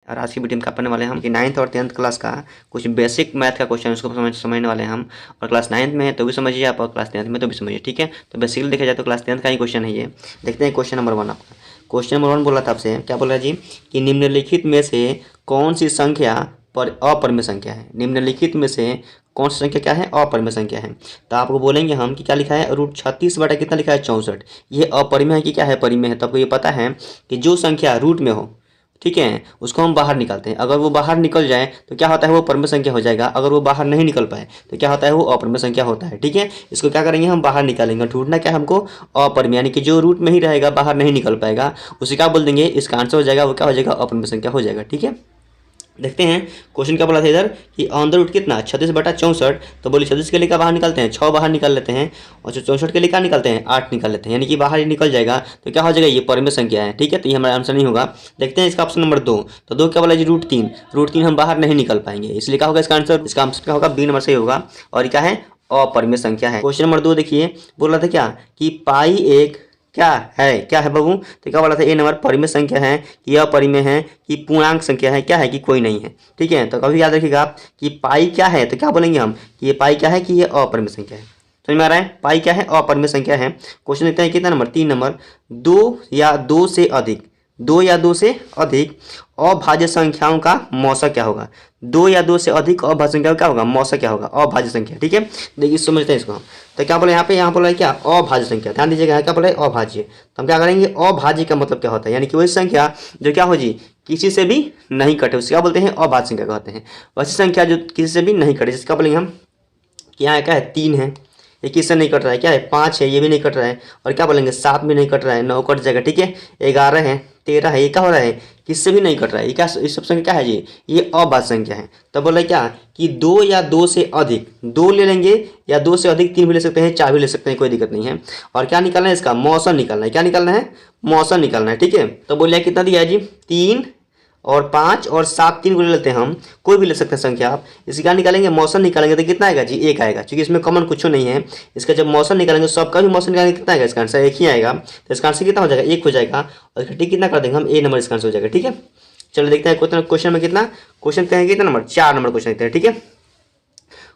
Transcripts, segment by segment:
और आज की वीडियो में क्या पढ़ने वाले हैं हम कि 9th और 10th क्लास का कुछ बेसिक मैथ का क्वेश्चन उसको समझने वाले हैं हम। और क्लास 9th में है तो भी समझिए आप, और क्लास 10th में तो भी समझिए, ठीक है। तो बेसिकली देखा जाए तो क्लास 10th का ही क्वेश्चन है ये। देखते हैं क्वेश्चन नंबर 1 आपका। क्वेश्चन नंबर 1 बोला था आपसे, क्या बोल रहा है जी कि निम्नलिखित में से कौन सी संख्या पर अपरिमेय संख्या है। निम्नलिखित में से कौन सी संख्या क्या है, अपरिमेय संख्या है। तो आपको बोलेंगे हम कि क्या लिखा है, √36 बटा कितना लिखा है 64। ये अपरिमेय है कि क्या है, परिमेय है। तो आपको ये पता है कि जो संख्या रूट में हो, ठीक है, उसको हम बाहर निकालते हैं। अगर वो बाहर निकल जाए तो क्या होता है, वो परिमेय संख्या हो जाएगा। अगर वो बाहर नहीं निकल पाए तो क्या होता है, वो अपरिमेय संख्या होता है, ठीक है। इसको क्या करेंगे, हम बाहर निकालेंगे। ढूंढना क्या है हमको, अपरिमेय, यानी कि जो रूट में ही रहेगा, बाहर नहीं निकल पाएगा, उसे क्या बोल देंगे, इसका आंसर हो जाएगा, वो क्या हो जाएगा, अपरिमेय संख्या हो जाएगा, ठीक है। देखते हैं क्वेश्चन क्या बोला था इधर कि ऑन द रूट कितना 36 बटा 64। तो बोले 36 के लिए क्या बाहर निकालते हैं, 6 बाहर निकाल लेते हैं, और 64 के लिए क्या निकालते हैं, 8 निकाल लेते हैं, यानी कि बाहर ही निकल जाएगा। तो क्या हो जाएगा, ये परिमेय संख्या है, ठीक है। तो ये हमारा आंसर नहीं होगा। देखते हैं इसका ऑप्शन नंबर 2। तो 2 क्या बोला जी, √3। √3 हम बाहर नहीं निकल पाएंगे, इसलिए क्या होगा इसका आंसर, इसका आंसर क्या होगा, बी नंबर सही होगा। और क्या है, अपरिमेय संख्या है। क्वेश्चन नंबर 2 देखिए, बोल रहा था क्या कि पाई एक क्या है बाबू। तो क्या बोला था, ए नंबर परिमेय संख्या है कि अपरिमेय है कि पूर्णांक संख्या है, क्या है कि कोई नहीं है, ठीक है। तो कभी याद रखिएगा आप कि पाई क्या है, तो क्या बोलेंगे हम कि ये पाई क्या है, कि ये अपरिमेय संख्या है। समझ में आ रहा है, पाई क्या है, अपरिमेय संख्या है। क्वेश्चन देखते हैं कितना नंबर, 3 नंबर, 2 या 2 से अधिक, 2 या 2 से अधिक अभाज्य संख्याओं का मौसा क्या होगा। 2 या 2 से अधिक अभाज्य संख्या क्या होगा, मौसा क्या होगा, अभाज्य संख्या, ठीक है। देखिए समझते हैं इसको हम। तो क्या बोले यहाँ बोला है क्या, अभाज्य संख्या। ध्यान दीजिएगा, क्या बोला है, अभाज्य। तो हम क्या करेंगे, अभाज्य का मतलब क्या होता है, यानी कि वही संख्या जो क्या हो जी, किसी से भी नहीं कटे, उससे क्या बोलते हैं, अभाज्य संख्या कहते हैं। वैसी संख्या जो किसी से भी नहीं कटे, जिसका बोलेंगे हम कि यहाँ क्या है, 3 है, ये किससे नहीं कट रहा है, क्या है, 5 है, ये भी नहीं कट रहा है। और क्या बोलेंगे, 7 भी नहीं कट रहा है, 9 कट जाएगा, ठीक है। 11 है, 13 है, ये क्या हो रहा है, किससे भी नहीं कट रहा है। ये क्या, इस सब संख्या क्या है जी, ये अभाज्य संख्या है। तब बोला क्या कि 2 या 2 से अधिक, 2 ले लेंगे या 2 से अधिक 3 भी ले सकते हैं, 4 भी ले सकते हैं, कोई दिक्कत नहीं है। और क्या निकालना है, इसका मौसम निकालना है। क्या निकालना है, मौसम निकालना है, ठीक है। तो बोलिए कितना दिया है जी, 3 और 5 और 7, 3 को ले लेते हैं हम, कोई भी ले सकते हैं संख्या आप। इसकी क्या निकालेंगे, मौसम निकालेंगे तो कितना आएगा जी, 1 आएगा, क्योंकि इसमें कॉमन कुछ नहीं है। इसका जब मौसम निकालेंगे, सबका भी मौसम निकालेंगे, कितना आएगा, इसका आंसर 1 ही आएगा। तो इसका आंसर कितना हो जाएगा, 1 हो जाएगा। और इसका टिक कितना कर देंगे हम, ए नंबर इसका आंसर हो जाएगा, ठीक है। चलो देखते हैं क्वेश्चन में कितना, क्वेश्चन कितना नंबर, 4 नंबर क्वेश्चन देखते हैं, ठीक है।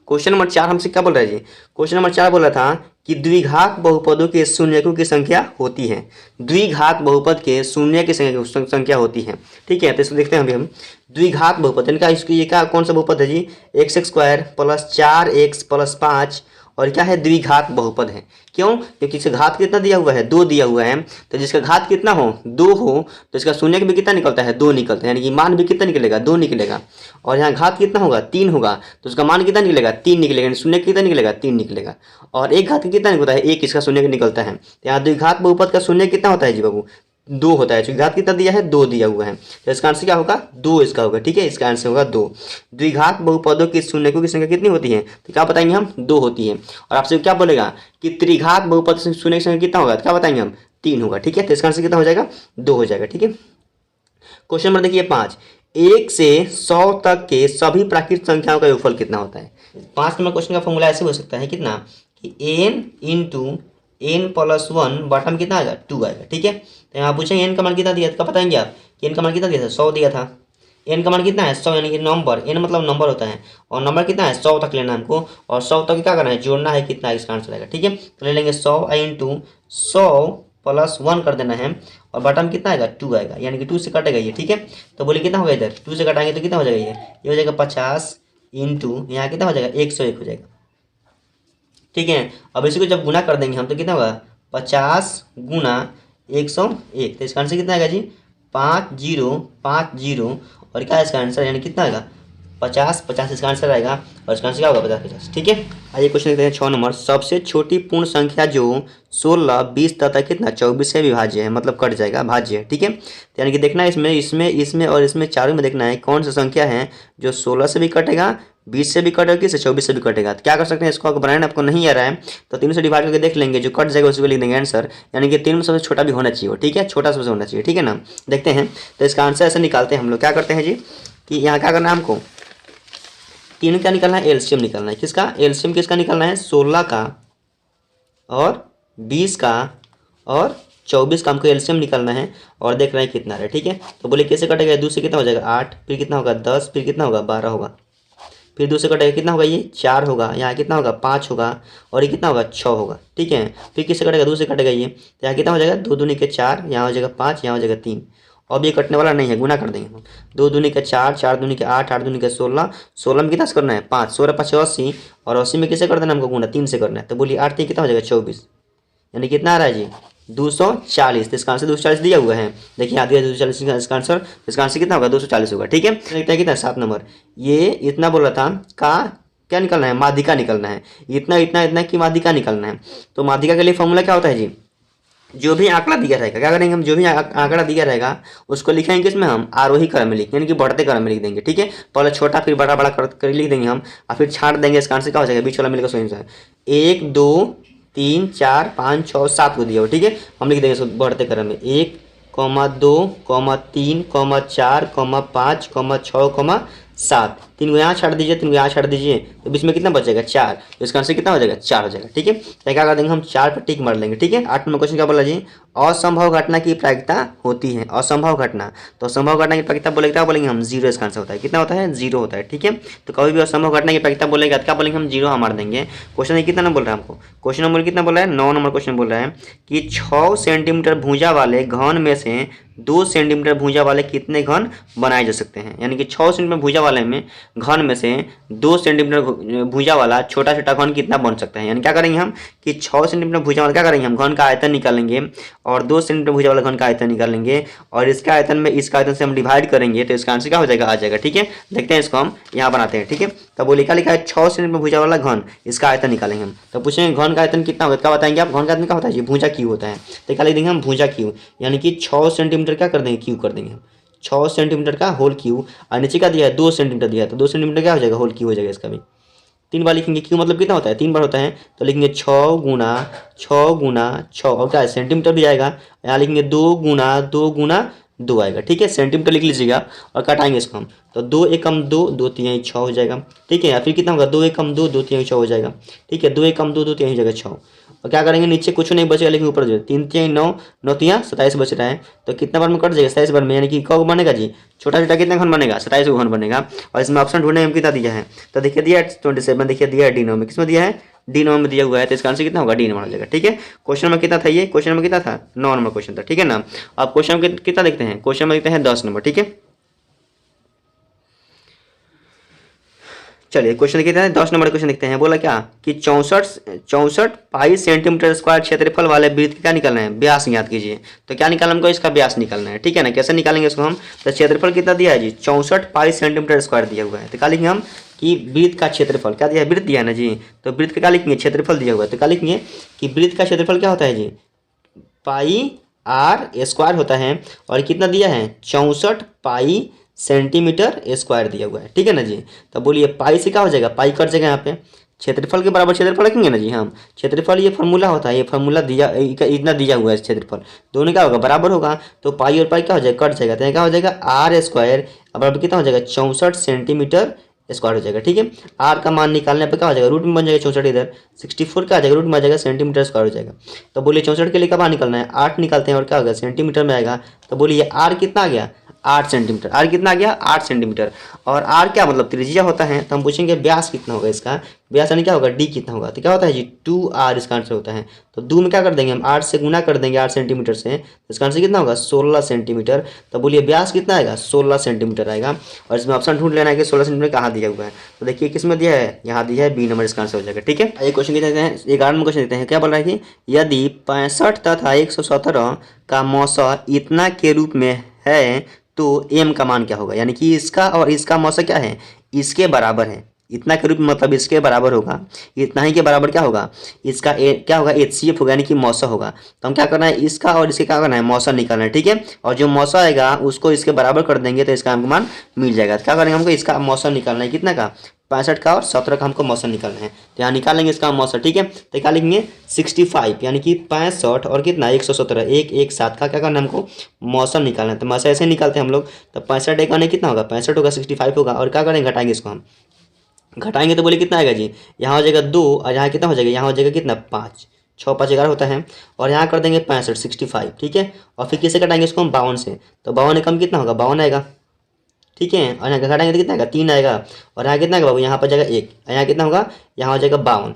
क्वेश्चन नंबर 4 हमसे क्या बोल रहा है जी, क्वेश्चन नंबर 4 बोला था कि द्विघात बहुपदों के शून्यकों की संख्या होती है। द्विघात बहुपद के शून्य की संख्या होती है, ठीक है। तो इसको देखते हैं अभी हम। द्विघात बहुपद इनका, इसकी ये क्या, कौन सा बहुपद है जी, x² + 4x + 5। और क्या है, द्विघात बहुपद है। क्यों, क्योंकि इसका घात कितना दिया हुआ है, 2 दिया हुआ है। तो जिसका घात कितना हो, 2 हो, तो इसका शून्य भी कितना निकलता है, 2 निकलता है, यानी कि मान भी कितना निकलेगा, 2 निकलेगा। और यहाँ घात कितना होगा, 3 होगा, तो उसका मान कितना निकलेगा, 3 निकलेगा, यानी शून्य कितना निकलेगा, 3 निकलेगा। और एक घात कितना निकलता है, 1 इसका शून्य निकलता है। तो यहाँ द्विघात बहुपद का शून्य कितना होता है जी बाबू, 2 होता है। घात कितना दिया है, 2 दिया हुआ है। तो इसका आंसर क्या होगा, 2 इसका होगा, ठीक है। इसका आंसर होगा 2। द्विघात बहुपदों की शून्यकों की संख्या कितनी होती है, तो क्या बताएंगे हम, 2 होती है। और आपसे क्या बोलेगा कि त्रिघात बहुपद से शून्य की संख्या कितना होगा, तो क्या बताएंगे हम, 3 होगा, ठीक है। तो इसका आंसर कितना हो जाएगा, 2 हो जाएगा, ठीक है। क्वेश्चन नंबर देखिए 5, 1 से 100 तक के सभी प्राकृत संख्याओं का योगफल कितना होता है। 5 नंबर क्वेश्चन का फॉर्मूला ऐसे हो सकता है, कितना कि n × n + 1 बटा में कितना आएगा, 2 आएगा, ठीक है। तो यहाँ पूछेंगे n का मान कितना दिया था, बताएंगे आप कि n का मान कितना दिया था, 100 दिया था। n का मान कितना है, 100, यानी कि नंबर, n मतलब नंबर होता है, और नंबर कितना है, 100 तक लेना हमको। और 100 तक क्या करना है, जोड़ना है, कितना इसका आंसर आएगा, ठीक है। तो ले लेंगे 100 × 100 + 1 कर देना है, और बटा में कितना आएगा, 2 आएगा, यानी कि 2 से कटेगा ये, ठीक है। तो बोलिए कितना होगा, इधर 2 से कटाएंगे तो कितना हो जाएगा, ये हो जाएगा 50 × यहाँ कितना हो जाएगा, 101 हो जाएगा, ठीक है। अब इसी को जब गुना कर देंगे हम तो कितना होगा, 50 × 101। तो इसका आंसर कितना आएगा जी, 5050। और क्या है इसका आंसर, यानी कितना आएगा, 50 इसका आंसर आएगा। और इसका आंसर क्या होगा, 50 ठीक है। आइए क्वेश्चन देखते हैं 6 नंबर, सबसे छोटी पूर्ण संख्या जो 16, 20 तथा कितना 24 से विभाज्य है, मतलब कट जाएगा, भाज्य है, ठीक है। तो यानी कि देखना है इसमें और इसमें चारों में देखना है कौन सा संख्या है जो 16 से भी कटेगा, 20 से भी कटेगा, किससे 24 से भी कटेगा। तो क्या कर सकते हैं, इसको बनाना आपको नहीं आ रहा है तो 3 से डिवाइड करके देख लेंगे, जो कट जाएगा उसको लिख देंगे आंसर। यानी कि 3 में सबसे छोटा भी होना चाहिए, ठीक है, छोटा सबसे होना चाहिए, ठीक है ना। देखते हैं, तो इसका आंसर ऐसे निकालते हैं हम लोग। क्या करते हैं जी कि यहाँ क्या करना है हमको, 3 क्या निकालना है, एलसीएम निकालना है। किसका एलसीएम, किसका निकालना है, 16 का और 20 का और 24 का हमको एलसीएम निकालना है और देख रहे हैं कितना है, ठीक है। तो बोले कैसे कटेगा, 2 से कितना हो जाएगा 8, फिर कितना होगा 10, फिर कितना होगा 12 होगा, फिर 2 से कटेगा कितना होगा ये 4 होगा, यहाँ कितना होगा 5 होगा, और ये कितना होगा 6 होगा, ठीक है। फिर किससे कटेगा 2 से कटेगा ये, तो यहाँ कितना हो जाएगा 2 दूनी के 4, यहाँ हो जाएगा 5, यहाँ हो जाएगा 3। अब ये कटने वाला नहीं है, गुना कर देंगे हम, 2 दूनी के 4, 4 दूनी के 8, 8 दूनी के 16, 16 में कितना से करना है 5, 16 5 80, और 80 में किसे कर देना हमको गुना 3 से करना है। तो बोलिए 8 3 कितना हो जाएगा 24, यानी कितना आ रहा है जी 240। तो इसका आंसर 240 दिया हुआ है, देखिए आ दिया 240 इसका आंसर। इसका आंसर कितना होगा 240 होगा, ठीक है। देखते हैं कितना 7 नंबर, ये इतना बोला था का क्या निकलना है, माध्यिका निकलना है, इतना इतना इतना की माध्यिका निकलना है। तो माध्यिका के लिए फॉर्मूला क्या होता है जी, जो भी आंकड़ा दिया रहेगा क्या करेंगे हम, जो भी आंकड़ा दिया रहेगा उसको लिखेंगे किसमें हम आरोही क्रम में लिखेंगे, यानी कि बढ़ते क्रम में लिख देंगे, ठीक है। पहले छोटा फिर बड़ा बड़ा कर लिख देंगे हम, और फिर छांट देंगे। इसका आंसर क्या हो जाएगा, बीच वाला मिलेगा 100, 1 2 3 4 5 6 7 को दिया हो, ठीक है। हम लिख देंगे इसको बढ़ते क्रम में 1 2 3 4 5 6 7, 3 को यहाँ छाड़ दीजिए, 3 को यहाँ छाड़ दीजिए, तो बीच में कितना बचेगा 4। तो इसका आंसर कितना हो जाएगा 4 हो जाएगा, ठीक है। तो क्या कर देंगे हम 4 पर टिक मार लेंगे, ठीक है। 8 नंबर क्वेश्चन क्या बोला जी, असंभव घटना की प्रायिकता होती है, असंभव घटना। तो असंभव घटना की प्रायिकता बोलेंगे क्या बोलेंगे हम 0, इसका आंसर होता है कितना होता है 0 होता है, ठीक है। तो कभी भी असंभव घटना की प्रायिकता बोलेगा क्या बोलेंगे हम 0 मार देंगे। क्वेश्चन कितना नंबर बोल रहा है हमको, क्वेश्चन नंबर कितना बोल रहा है 9 नंबर क्वेश्चन बोल रहा है कि 6 सेंटीमीटर भुजा वाले घन में से 2 सेंटीमीटर भुजा वाले कितने घन बनाए जा सकते हैं। यानी कि 6 सेंटीमीटर भुजा वाले में घन में से 2 सेंटीमीटर भुजा वाला छोटा छोटा घन कितना बन सकता है। यानी क्या करेंगे हम कि 6 सेंटीमीटर भुजा वाला क्या करेंगे हम घन का आयतन निकालेंगे, और 2 सेंटीमीटर भुजा वाला घन का आयतन निकालेंगे, और इसका आयतन में इसका आयतन से हम डिवाइड करेंगे, तो इसका आंसर क्या हो जाएगा आ जाएगा, ठीक है। देखते हैं इसको हम यहाँ बनाते हैं, ठीक है। तो वो लिखा है 6 सेंटीमीटर भुजा वाला घन, इसका आयतन निकालेंगे हम। तो पूछेंगे घन का आयतन कितना होगा, क्या बताएंगे आप, घन का आयतन क्या होता है जी भुजा क्यू होता है। तो क्या लिख देंगे हम भुजा क्यू, यानी कि 6 सेंटीमीटर क्या कर देंगे क्यू कर देंगे हम, 6 सेंटीमीटर का होल क्यू, और नीचे का दिया है 2 सेंटीमीटर दिया है, तो 2 सेंटीमीटर क्या हो जाएगा होल क्यू हो जाएगा इसका भी। 3 बार लिखेंगे क्यू मतलब कितना होता है 3 बार होता है, तो लिखेंगे 6 गुना 6, और क्या है सेंटीमीटर भी आएगा, यहाँ लिखेंगे 2 गुना 2 आएगा, ठीक है। सेंटीमीटर लिख लीजिएगा और काटाएंगे इसको हम, तो 2 एकम 2, 2 3 6 हो जाएगा, ठीक है। या फिर कितना होगा 2 एकम 2, 2 3 6 हो जाएगा, ठीक है। 2 एकम 2, 2 3 हो जाएगा 6, और क्या करेंगे नीचे कुछ नहीं बचेगा, लेकिन ऊपर जो 3 3 9, 9 3 27 बच रहा है, तो कितना बार में कट जाएगा 27 बार में, यानी कि कब बनेगा जी छोटा छोटा कितना घन बनेगा 27 घन बनेगा। और इसमें ऑप्शन ढूंढने में कितना दिया है, तो देखिए दिया है 27, देखिए दिया है डी नंबर में, किसमें दिया है डी नंबर में दिया हुआ है, तो इसका आंसर कितना होगा डी नंबर हो जाएगा, ठीक है। क्वेश्चन नंबर कितना था ये, क्वेश्चन नंबर कितना था 9 नंबर क्वेश्चन था, ठीक है ना। अब क्वेश्चन नंबर कितना देखते हैं, क्वेश्चन नंबर देखते हैं 10 नंबर, ठीक है। चलिए क्वेश्चन कितना है 10 नंबर क्वेश्चन देखते हैं। बोला क्या कि 64 पाई सेंटीमीटर स्क्वायर क्षेत्रफल वाले वृत्त क्या निकालना है, व्यास याद कीजिए। तो क्या निकालना हमको, इसका व्यास निकालना है, ठीक है ना। कैसे निकालेंगे इसको हम, तो क्षेत्रफल कितना दिया है जी 64 पाई सेंटीमीटर स्क्वायर दिया हुआ है, तो क्या लिखेंगे हम कि वृत्त का क्षेत्रफल क्या दिया है, वृत्त दिया है ना जी, तो वृत्त का क्या लिखेंगे क्षेत्रफल दिया हुआ है, तो क्या लिखेंगे कि वृत्त का क्षेत्रफल क्या होता है जी पाई आर स्क्वायर होता है, और कितना दिया है 64 पाई सेंटीमीटर स्क्वायर दिया हुआ है, ठीक है ना जी। तो बोलिए पाई से क्या हो जाएगा, पाई कट जाएगा यहाँ पे, क्षेत्रफल के बराबर क्षेत्रफल रखेंगे ना जी हम, क्षेत्रफल ये फार्मूला होता है, ये फार्मूला दिया इतना दिया हुआ है क्षेत्रफल, दोनों क्या होगा बराबर होगा, तो पाई और पाई क्या हो जाएगा कट जाएगा, तो क्या हो जाएगा आर स्क्वायर बराबर कितना हो जाएगा 64 सेंटीमीटर स्क्वायर हो जाएगा, ठीक है। आर का मान निकालने पर क्या हो जाएगा रूट में बन जाएगा 64, इधर 64 क्या आ जाएगा रूट में आ जाएगा सेंटीमीटर स्क्वायर हो जाएगा। तो बोलिए 64 के लिए कब निकालना है 8 निकालते हैं, और क्या होगा सेंटीमीटर में आएगा, तो बोलिए आर कितना आ गया 8 सेंटीमीटर, आर कितना आ गया 8 सेंटीमीटर। और आर क्या मतलब त्रिज्या होता है, तो हम पूछेंगे व्यास कितना होगा इसका, व्यास यानी क्या होगा डी कितना होगा, तो क्या होता है जी 2r इसका आंसर होता है। तो 2 में क्या कर देंगे हम 8 से गुना कर देंगे 8 सेंटीमीटर से, तो इसका आंसर कितना होगा 16 सेंटीमीटर। तो बोलिए व्यास कितना आएगा 16 सेंटीमीटर आएगा, और इसमें ऑप्शन ढूंढ लेना है कि 16 सेंटीमीटर कहाँ दिया हुआ है, तो देखिए किस में दिया है यहाँ दिया है बी नंबर, इसका आंसर हो जाएगा, ठीक है। एक क्वेश्चन देते हैं 11 नंबर क्वेश्चन देते हैं, क्या बोल रहा है कि यदि 65 तथा 117 का मौसा इतना के रूप में है तो m का मान क्या होगा, यानी कि इसका और इसका मौसा क्या है इसके बराबर है, इतना के रूप में मतलब इसके बराबर होगा, इतना ही के बराबर क्या होगा इसका क्या होगा HCF होगा, यानी कि मौसा होगा। तो हम क्या करना है इसका और इसके क्या करना है मौसा निकालना है, ठीक है। और जो मौसा आएगा उसको इसके बराबर कर देंगे तो इसका हमको मान मिल जाएगा। तो क्या करेंगे हमको इसका मौसा निकालना है कितना का 65 का और 17 का हमको मौसा निकालना है, तो यहाँ निकालेंगे इसका मौसा, ठीक है। तो क्या लिखेंगे 65 यानी कि 65 और कितना 117 117 का क्या करना है हमको मौसा निकालना है। तो मौसा ऐसे निकालते हैं हम लोग, तो 65 एक आने कितना होगा 65 होगा 65 होगा, और क्या करेंगे घटाएंगे इसको हम, घटाएंगे तो बोले कितना आएगा जी यहाँ हो जाएगा 2, और यहाँ कितना हो जाएगा यहाँ हो जाएगा कितना 5, 6 5 11 होता है। और यहाँ कर देंगे 65 65, ठीक है। और फिर किसे कटाएंगे इसको हम 52 से, तो 52 कम कितना होगा 52 आएगा, ठीक है। और यहाँ घटाएंगे तो कितना आएगा 3 आएगा। और यहाँ कितना आएगा बाबू, यहाँ पर जाएगा 1, यहाँ कितना होगा, यहाँ हो जाएगा 52।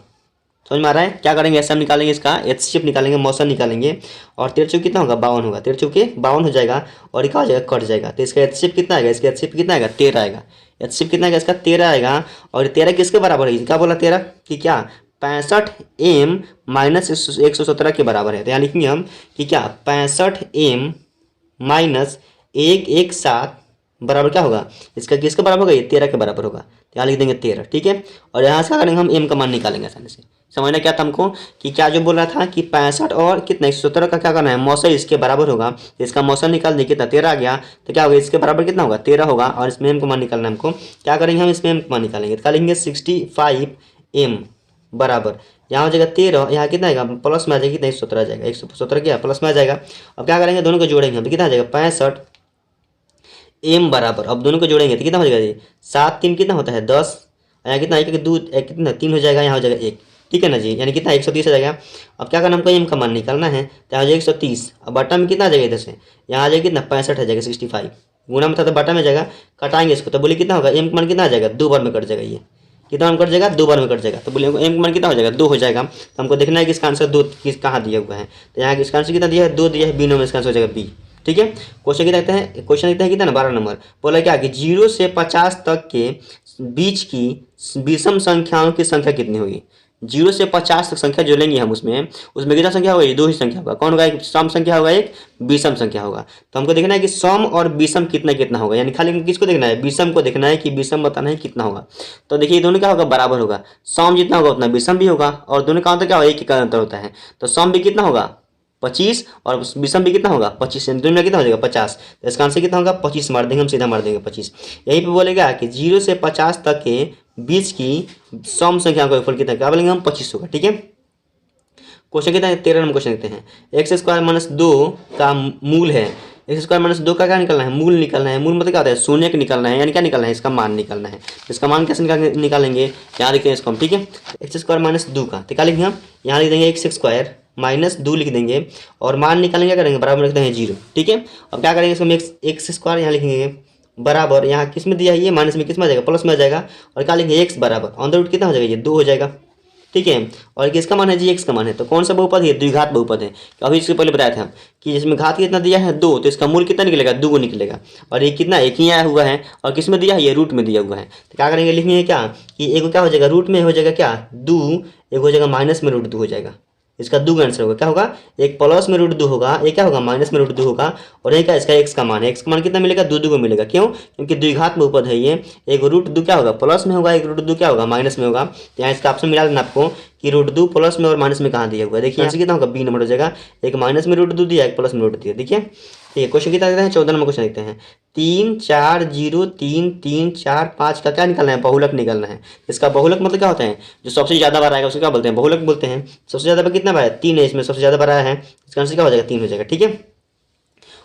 समझ में आ रहा है। क्या करेंगे ऐसे हम निकालेंगे, इसका एचसीएफ निकालेंगे, मौसम निकालेंगे। और 13 चौक कितना होगा 52 होगा, 13 चौके 52 हो जाएगा। और ये क्या हो जाएगा कट जाएगा। तो इसका एचसीएफ कितना आएगा, इसका एचसीएफ कितना आएगा 13 आएगा। एचसीएफ कितना आएगा इसका 13 आएगा। और 13 किसके बराबर है, क्या बोला 13 कि क्या 65 m माइनस 117 के बराबर है। तो यहाँ लिखेंगे हम कि क्या 65 m माइनस 117 बराबर क्या होगा, इसका किसके बराबर होगा, ये 13 के बराबर होगा। तो यहाँ लिख देंगे 13, ठीक है। और यहाँ से क्या करेंगे हम m का मान निकालेंगे आसानी से। समझना क्या था हमको कि क्या जो बोल रहा था कि 65 और कितना 117 का क्या करना है, मौसा इसके बराबर होगा। तो इसका मौसा निकाल दिए कितना 13 आ गया। तो क्या होगा इसके बराबर कितना होगा 13 होगा। और इसमें m का मान निकालना है हमको। क्या करेंगे हम इसमें m का मान निकालेंगे, तो क्या लिखेंगे 65 m बराबर यहाँ हो जाएगा 13, यहाँ कितना आएगा प्लस में आ जाएगा कितना 117 आ जाएगा, 117 क्या प्लस में आ जाएगा। अब क्या करेंगे दोनों को जोड़ेंगे हम, तो कितना आ जाएगा 65 m बराबर, अब दोनों को जोड़ेंगे तो कितना हो जाएगा जी 7 3 कितना होता है 10, यहाँ कितना एक दो कितना 3 हो जाएगा, यहाँ हो जाएगा 1, ठीक है ना जी। यानी कितना 130 हो जाएगा। अब क्या करना हमको m का मान निकालना है, तो यहाँ हो जाएगा 130। अब बटा में कितना आ जाएगा इधर से, यहाँ आ जाएगा कितना 65 आ जाएगा 65, गुना में था तो बटा में जाएगा, कटाएंगे इसको तो बोले कितना होगा m का मान कितना आ जाएगा 2 बार में कट जाएगा, ये कितना मान कट जाएगा 2 बार में कट जाएगा। तो बोले m का मान कितना हो जाएगा 2 हो जाएगा। तो हमको देखना है कि इसका आंसर 2 किस कहाँ दिया हुआ है। तो यहाँ इसका आंसर कितना दिया है 2 दिया है, बी नंबर इसका आंसर हो जाएगा बी, ठीक है। क्वेश्चन क्या देखते हैं, क्वेश्चन देखते हैं कितना 12 नंबर। बोला क्या कि 0 से 50 तक के बीच की विषम संख्याओं की संख्या कितनी होगी। 0 से 50 तक संख्या जो लेंगे हम उसमें कितना संख्या होगा, ये 2 ही संख्या होगा। कौन होगा, एक सम संख्या होगा एक विषम संख्या होगा। तो हमको देखना है कि सम और विषम कितना कितना होगा, यानी खाली किसको देखना है विषम को देखना है कि विषम बताना है कितना होगा। तो देखिए दोनों क्या होगा बराबर होगा, सम जितना होगा उतना विषम भी होगा। और दोनों का अंतर क्या होगा, एक का अंतर होता है। तो सम भी कितना होगा 25 और विषम भी कितना होगा 25, दोनों में कितना हो जाएगा 50। तो इसका आंसर कितना होगा 25 मार देंगे हम, सीधा मार देंगे 25। यहीं पे बोलेगा कि 0 से 50 तक के बीच की सम संख्या का योगफल कितना, क्या बोलेंगे हम 25 होगा, ठीक है। क्वेश्चन कितना है 13 नंबर क्वेश्चन देखते हैं। एक्स स्क्वायर माइनस 2 का मूल है, एक्स स्क्वायर माइनस 2 का क्या निकालना है, मूल निकालना है। मूल मतलब क्या होता है शून्य का निकालना है, यानी क्या निकालना है इसका मान निकालना है। इसका मान कैसे निकालेंगे, यहाँ लिखते हैं इसको हम, ठीक है। एक्स स्क्वायर माइनस 2 का तो क्या लिखेंगे हम, यहाँ लिख देंगे एक्स स्क्वायर माइनस 2 लिख देंगे। और मान निकालेंगे क्या करेंगे बराबर लिखते हैं 0, ठीक है। अब क्या करेंगे इसको एक्स स्क्वायर यहाँ लिखेंगे बराबर, यहाँ किस में दिया है ये माइनस में किस में आ जाएगा प्लस में आ जाएगा। और क्या लिखेंगे एक्स बराबर अंदर रूट कितना हो जाएगा ये 2 हो जाएगा, ठीक है। और किसका मान है जी एक्स का मान है। तो कौन सा बहुपद है, द्विघात बहुपद है। अभी इसके पहले बताया था कि इसमें घात कितना दिया है 2, तो इसका मूल कितना निकलेगा 2 निकलेगा। और ये कितना एक ही आया हुआ है, और किस में दिया है ये रूट में दिया हुआ है। तो क्या करेंगे लिखेंगे क्या कि एक क्या हो जाएगा रूट में हो जाएगा क्या 2, एक हो जाएगा माइनस में रूट 2 हो जाएगा। इसका 2 का आंसर होगा, क्या होगा एक प्लस में रूट 2 होगा, एक क्या होगा माइनस में रूट 2 होगा। और एक क्या इसका एक्स का मान है, एक्स का मान कितना मिलेगा 2 को मिलेगा। क्यों, क्योंकि द्विघात बहुपद है ये। एक रूट 2 क्या होगा प्लस में होगा, एक रूट 2 क्या होगा माइनस में होगा। तो यहाँ इसका ऑप्शन मिला देना आपको कि रूट 2 प्लस में और माइनस में कहाँ दिया हुआ है। देखिए यहाँ से कितना होगा बी नंबर हो जाएगा, एक माइनस में रूट 2 दिया एक प्लस में रूट दिया। देखिए ठीक है। क्वेश्चन कितना देते हैं 14 नंबर क्वेश्चन देखते हैं। 3 4 0 3 3 4 5 का क्या निकालना है, बहुलक निकालना है। इसका बहुलक मतलब क्या होता है, जो सबसे ज्यादा बार आएगा उसको क्या बोलते हैं बहुलक बोलते हैं। सबसे ज्यादा बार कितना बार है 3 है, इसमें सबसे ज्यादा बार आया है, इसका आंसर क्या हो जाएगा 3 हो जाएगा, ठीक है।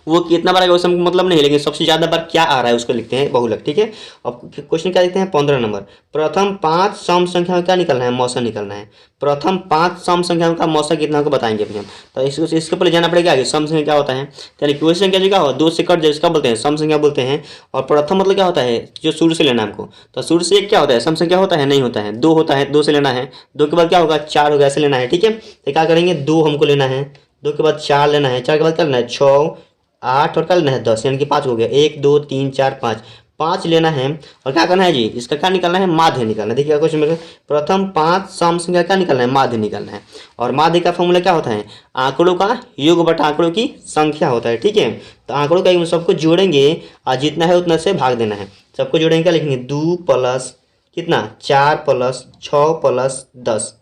वो कितना बार आएगा उसका मतलब नहीं, लेकिन सबसे ज्यादा बार क्या आ रहा है उसको लिखते हैं बहुलक, ठीक है। अब क्वेश्चन क्या लिखते हैं 15 नंबर। प्रथम 5 सम संख्याओं का क्या निकालना है, मौसा निकालना है। प्रथम 5 सम संख्याओं का मौसा कितना होगा बताएंगे अभी हम। तो इसके पहले जाना पड़ेगा कि सम संख्या क्या होता है। यानी कोई संख्या जो क्या हो 2 से कट जाए इसका बोलते हैं सम संख्या बोलते हैं। और प्रथम मतलब क्या होता है जो शुरू से लेना है हमको। तो शुरू से एक क्या होता है सम संख्या होता है, नहीं होता है 2 होता है, 2 से लेना है। 2 के बाद क्या होगा 4 होगा, ऐसे लेना है, ठीक है। तो क्या करेंगे 2 हमको लेना है, 2 के बाद 4 लेना है, 4 के बाद क्या लेना है 6 8 और क्या लेना है 10, यानी कि 5 हो गया 1 2 3 4 5 लेना है। और क्या करना है जी इसका क्या निकालना है माध्य निकालना है। देखिए क्वेश्चन में प्रथम 5 सम संख्या क्या निकालना है माध्य निकालना है। और माध्य का फॉर्मूला क्या होता है आंकड़ों का योग बटा आंकड़ों की संख्या होता है, ठीक है। तो आंकड़ों का सबको जोड़ेंगे और जितना है उतना से भाग देना है। सबको जोड़ेंगे क्या लिखेंगे 2 प्लस कितना 4 प्लस 6 प्लस 10,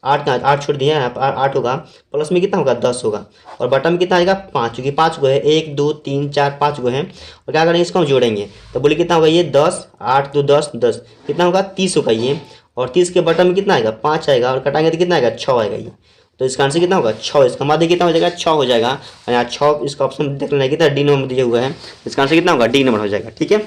8 छोड़ दिया 8 होगा, प्लस में कितना होगा 10 होगा। और बटन में कितना आएगा 5, क्योंकि 5 गो है 1 2 3 4 5 गो है। और क्या करेंगे इसको हम जोड़ेंगे तो बोले कितना होगा ये 10 8 2 10 10 कितना होगा 30 होगा ये। और 30 के बटन में कितना आएगा 5 आएगा, और कटाएंगे तो कितना आएगा 6 आएगा ये। तो इसका आंसर कितना होगा 6, इसका माध्य कितना हो जाएगा 6 हो जाएगा। और यहाँ 6 इसका ऑप्शन देख लेना कितना डी नंबर दिया हुआ है, इसका आंसर कितना होगा डी नंबर हो जाएगा, ठीक है।